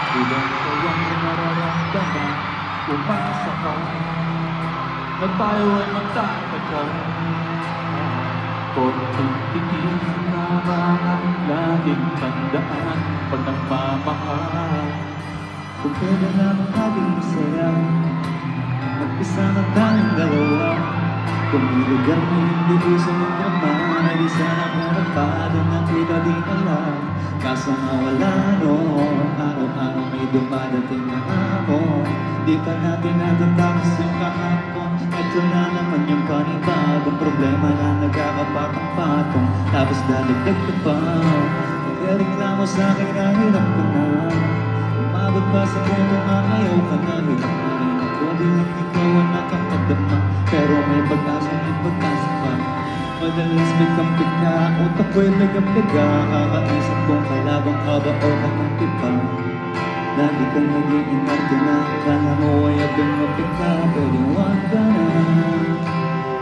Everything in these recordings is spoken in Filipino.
Ilan ko ang nararamdaman, umasa ka na tayo ay magtatagal. Konting tiis na ang laging tandaan pag nagmamahal. Kung pwede lamang ating masaya, mag-isa na tayong dalawa. Kung may lugar na hindi gusto mong naman, ay di sana pinagpado na kita di alam. Kaso nga wala no, araw-araw may dumadating na hamon. Di pa natin natatapos yung kahapon. Ito na naman yung panibagong problema na nagkakapatong-patong. Tapos dadagdag ka pa, nagreklamo sa'kin na hirap ka na. Umabot pa sa punto nga ayaw ka na. Hirap na rin ako, di lang ikaw ang nakapadama. Pero may pag-asa, may pag-asa pa. Madalas may kampig na utak ko'y may kapiga. Kakaisip kong kalabang ka ba o kakampi pa. Lagi kang nag-iinarte na kala mo ay abing mapig ka. Pwede wag ka na,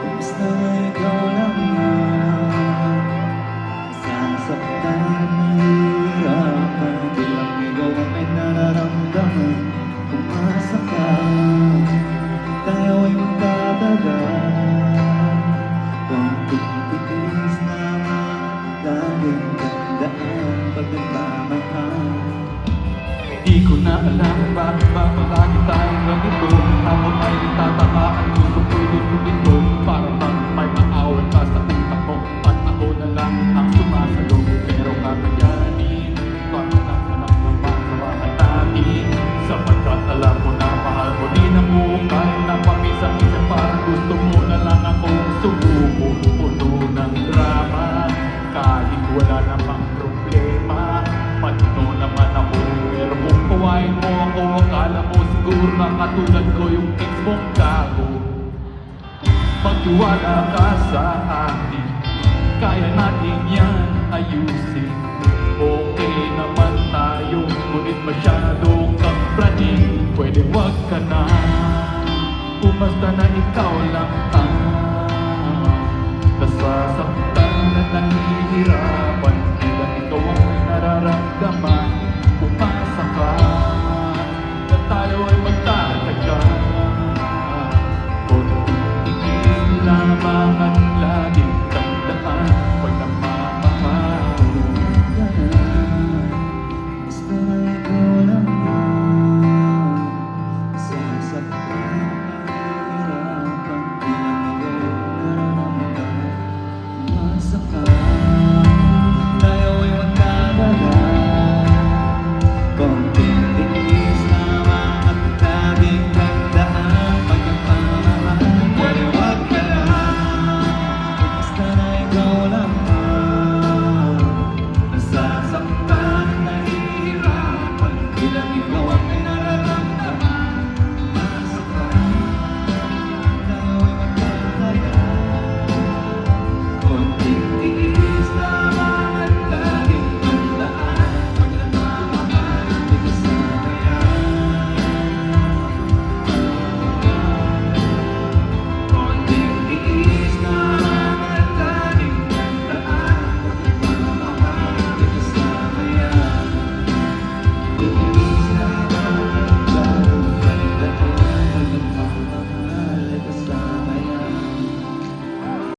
basta nga ikaw lang na. Sasaktan at nahihirapan, di lang ikaw ang may nararamdaman. Umasa ka, tayo ay magtatagal. Konting tiis naman, laging tandaan pag nagmamahal. Di ko na alam bakit ba palagi tayong ganito. Ako ay nagtatakaan, gusto ko'y ito. Para bang may maawal ka sa utak ko at ako na lang ang sumasalo. Pero kakayanin, bakit naman ang magsamahan natin? Sapagkat alam ko na mahal mo din ang ukay na pamisa-misa. Parang gusto mo na lang akong sumuko. Puno ng drama, kahit wala namang problema. Patino naman ako, pero kung kawain mo ako, akala mo siguro na katulad ko yung ex mong gago. Magtiwala ka sa akin, kaya natin yan ayusin. Okay naman tayo, ngunit masyado kang praning. Pwede wag ka na, umasta na ikaw lang ang nasasaktan na nahihirapan. Ikaw ang may nararamdaman.